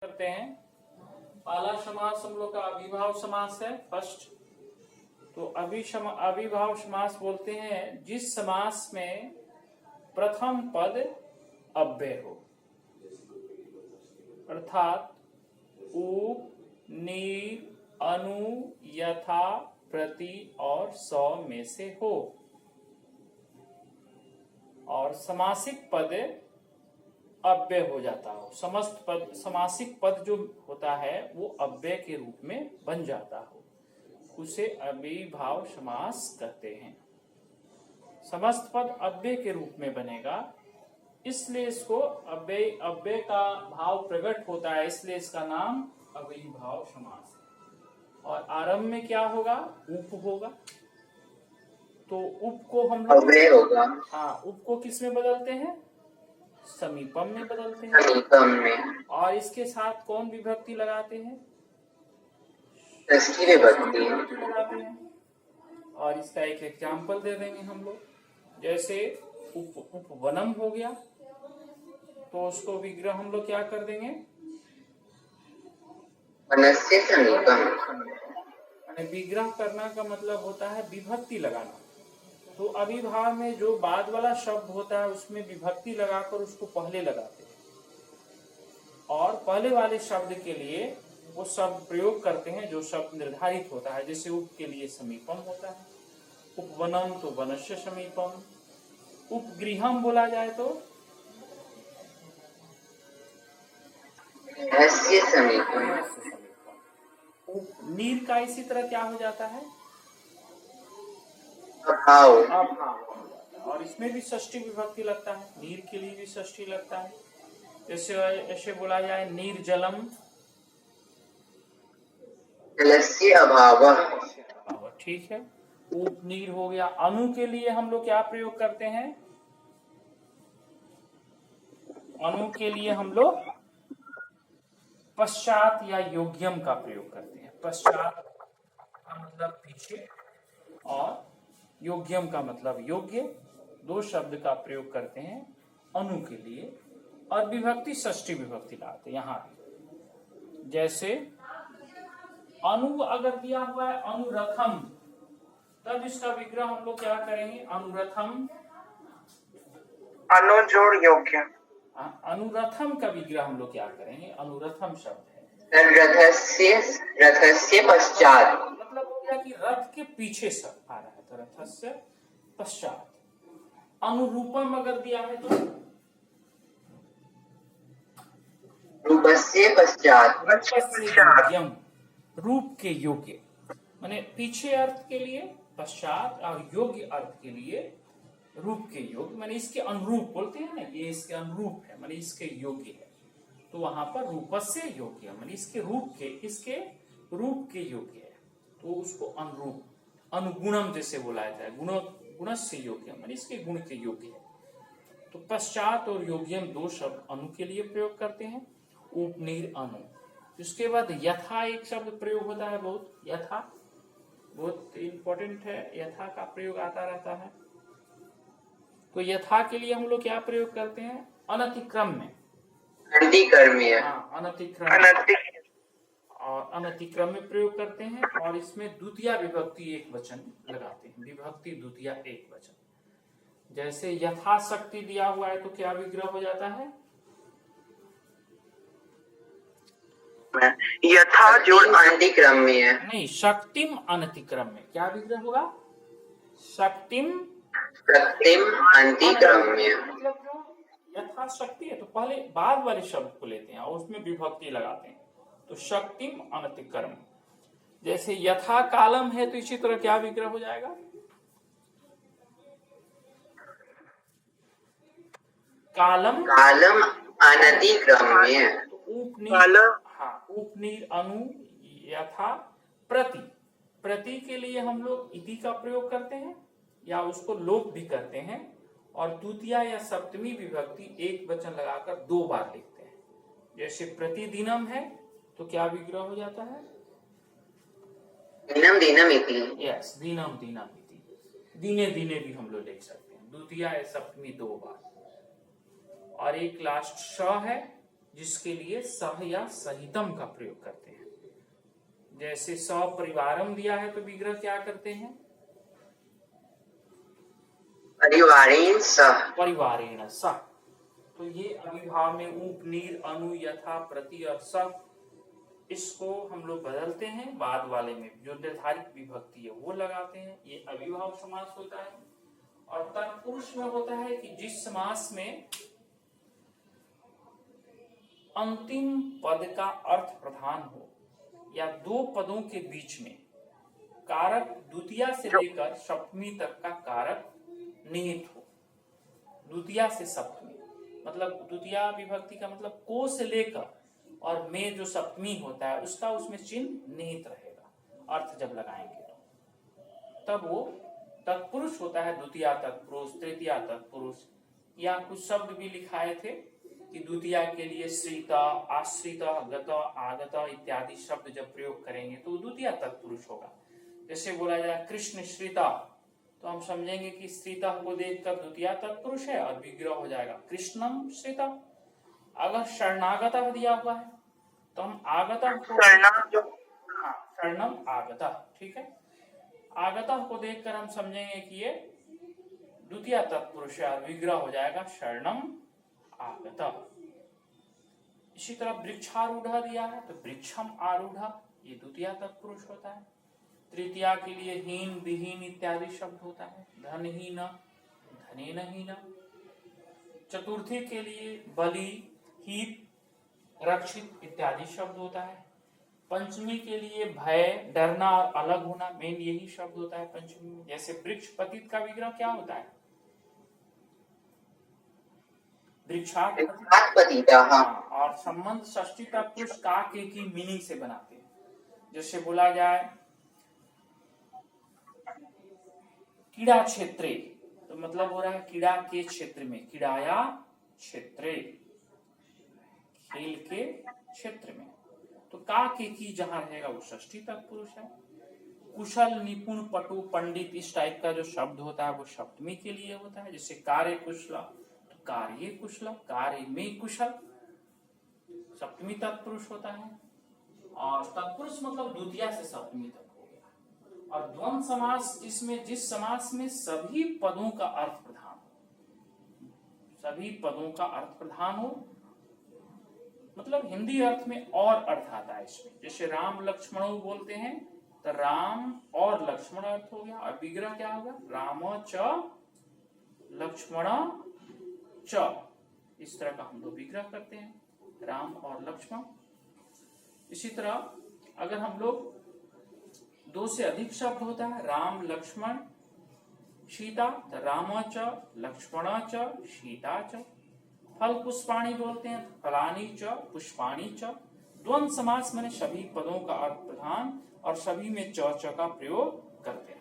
करते हैं। पहला समास हम लोग का अविभाव समास है फर्स्ट। तो अविभाव समास बोलते हैं जिस समास में प्रथम पद अव्यय हो, अर्थात उप, नीर, अनु, यथा, प्रति और सौ में से हो, और समासिक पद अव्यय हो जाता हो। समस्त पद, समासिक पद जो होता है वो अव्यय के रूप में बन जाता हो, उसे अविभाव समास कहते हैं। समस्त पद अव्यय के रूप में बनेगा, इसलिए इसको अव्यय का भाव प्रकट होता है, इसलिए इसका नाम अविभाव समास है। और आरंभ में क्या होगा? उप होगा। तो उप को हम लोग उप को किस में बदलते हैं? समीपम में बदलते हैं। समीपम में। और इसके साथ कौन विभक्ति लगाते हैं? षष्ठी विभक्ति लगाते हैं। और इसका एक एग्जाम्पल दे देंगे हम लोग। जैसे उपवनम हो गया, तो उसको विग्रह हम लोग क्या कर देंगे? वनस्य समीपम। विग्रह करना का मतलब होता है विभक्ति लगाना। तो अविभाव में जो बाद वाला शब्द होता है उसमें विभक्ति लगाकर उसको पहले लगाते हैं, और पहले वाले शब्द के लिए वो शब्द प्रयोग करते हैं जो शब्द निर्धारित होता है। जैसे उप के लिए समीपम होता है, उपवनम तो वनस्य समीपम। उपगृहम बोला जाए तो समीपम। नीर का इसी तरह क्या हो जाता है? अभाव। और इसमें भी षष्ठी विभक्ति लगता है, नीर के लिए भी षष्ठी लगता है। जैसे ऐसे बोला जाए नीर जलम, जलस्य अभाव। ठीक है। उप नीर हो गया। अनु के लिए हम लोग क्या प्रयोग करते हैं? अनु के लिए हम लोग पश्चात या योग्यम का प्रयोग करते हैं। पश्चात का मतलब पीछे और योग्यम का मतलब योग्य, दो शब्द का प्रयोग करते हैं अनु के लिए। और विभक्ति षष्ठी विभक्ति लाते यहाँ भी। जैसे अनु अगर दिया हुआ है अनुरथम, तब इसका विग्रह हम लोग क्या करेंगे? अनुरथम। अनु जोड़ योग्य। अनुरथम का विग्रह हम लोग क्या करेंगे? अनुरथम शब्द है रथस्य पश्चात, मतलब हो गया कि रथ के पीछे सब आ रहा है, तो रथस्य पश्चात। अनुरूपम अगर दिया है तो रूपस्य पश्चात, योग्यम, रूप के योग्य, माने पीछे अर्थ के लिए पश्चात और योग्य अर्थ के लिए रूप के योग्य, माने इसके अनुरूप बोलते हैं ना, ये इसके अनुरूप है, माने इसके योग्य है। तो वहां पर रूपस्य योग्य माने इसके रूप के योग्य है, तो उसको अनुरूप, अनुगुणम जैसे बोला जाता है, गुणस्य योग्य माने इसके गुण के योग्य है। तो पश्चात और योग्यम दो शब्द अनु के लिए प्रयोग करते हैं, उप नीर अनु। उसके बाद यथा एक शब्द प्रयोग होता है, यथा बहुत इंपॉर्टेंट है, यथा का प्रयोग आता रहता है। तो यथा के लिए हम लोग क्या प्रयोग करते हैं? अनतिक्रम में। और अनतिक्रम में प्रयोग करते हैं, और इसमें द्वितीय विभक्ति एक वचन लगाते हैं, विभक्ति द्वितीय एक वचन। जैसे यथाशक्ति दिया हुआ है तो क्या विग्रह हो जाता है? यथा जोड़ अनतिक्रम में है। नहीं, शक्तिम अनतिक्रम में क्या विग्रह होगा? शक्तिम अनतिक्रम में। मतलब जो यथाशक्ति है तो पहले बाद वाले शब्द को लेते हैं और उसमें विभक्ति लगाते हैं, तो शक्तिम अनतिक्रम। जैसे यथा कालम है तो इसी तरह क्या विग्रह हो जाएगा? कालम अनतिक्रम में। उप नीर अनु यथा प्रति। प्रति के लिए हम लोग इति का प्रयोग करते हैं या उसको लोप भी करते हैं, और द्वितीय या सप्तमी विभक्ति एक वचन लगाकर दो बार लिखते हैं। जैसे प्रतिदिनम है तो क्या विग्रह हो जाता है? दिनम दिनम इति। यस, दिनम दिनम इति। दिने दिने भी हम लोग लिख सकते हैं, द्वितीय या सप्तमी दो बार। और एक लास्ट श है, जिसके लिए सह या सहितम का प्रयोग करते हैं। जैसे सपरिवारम दिया है तो विग्रह क्या करते हैं? परिवारेण सह। परिवारेण सह। तो ये अविभाव में ऊप, नीर, अनु, यथा, प्रति और सह, इसको हम लोग बदलते हैं। बाद वाले में जो निर्धारित विभक्ति है वो लगाते हैं। ये अविभाव समास होता है। और तत्पुरुष में होता है कि जिस समास में अंतिम पद का अर्थ प्रधान हो या दो पदों के बीच में कारक द्वितीया से लेकर सप्तमी तक का कारक निहित हो। द्वितीया से सप्तमी मतलब द्वितीया विभक्ति का मतलब को से लेकर और में जो सप्तमी होता है उसका उसमें चिन्ह निहित रहेगा अर्थ जब लगाएंगे तो तब वो तत्पुरुष होता है। द्वितीया तत्पुरुष, तृतीया तत्पुरुष, या कुछ शब्द भी लिखाए थे कि द्वितीया के लिए श्रित, आश्रित, गत, आगत इत्यादि शब्द जब प्रयोग करेंगे तो द्वितीया तत्पुरुष होगा। जैसे बोला जाए कृष्ण श्रिता, तो हम समझेंगे कि श्रिता को देखकर द्वितीया तत्पुरुष है और विग्रह हो जाएगा कृष्णम श्रिता। अगर शरणागत दिया हुआ है तो हम आगता शरणम आगता, ठीक है। आगता को देखकर हम समझेंगे कि ये द्वितीय तत्पुरुष है और विग्रह हो जाएगा शरणम आगता। इसी तरह वृक्षारूढ़ दिया है तो वृक्षम आरूढ़, ये द्वितीय तत्पुरुष होता है। तृतीया के लिए हीन, विहीन इत्यादि शब्द होता है। धनहीन, धनेन हीन। चतुर्थी के लिए बलि, हित, रक्षित इत्यादि शब्द होता है। पंचमी के लिए भय, डरना और अलग होना, मेन यही शब्द होता है पंचमी में। जैसे वृक्ष पतित का विग्रह क्या होता है? वृक्षापतित। और संबंध षष्ठी तत्पुरुष का के की मीनिंग से बनाते हैं। जैसे बोला जाए कीड़ा क्षेत्रे, तो मतलब हो रहा है कीड़ा के क्षेत्र में, कीड़ाया क्षेत्रे, खेल के क्षेत्र में। तो का के की जहां रहेगा वो षष्ठी तत्पुरुष है। कुशल, निपुण, पटु, पंडित इस टाइप का जो शब्द होता है वो सप्तमी के लिए होता है। जैसे कार्य कुशल, तो कार्य कुशल, कार्य में कुशल सप्तमी तत्पुरुष होता है। और तत्पुरुष मतलब द्वितीया से सप्तमी तक हो गया। और द्वंद्व समास जिसमें जिस समास में सभी पदों का अर्थ प्रधान हो, सभी पदों का अर्थ प्रधान हो, मतलब हिंदी अर्थ में और अर्थ आता है इसमें। जैसे राम लक्ष्मणो बोलते हैं तो राम और लक्ष्मण अर्थ हो गया। और विग्रह क्या होगा? राम च लक्ष्मण च, इस तरह का हम लोग विग्रह करते हैं, राम और लक्ष्मण। इसी तरह अगर हम लोग दो से अधिक शब्द होता है, राम लक्ष्मण सीता, तो राम च लक्ष्मण च सीता च। फल पुष्पाणी बोलते हैं, फलानी च पुष्पाणी च। द्वंद्व समास माने सभी पदों का अर्थ प्रधान और सभी में च का प्रयोग करते हैं।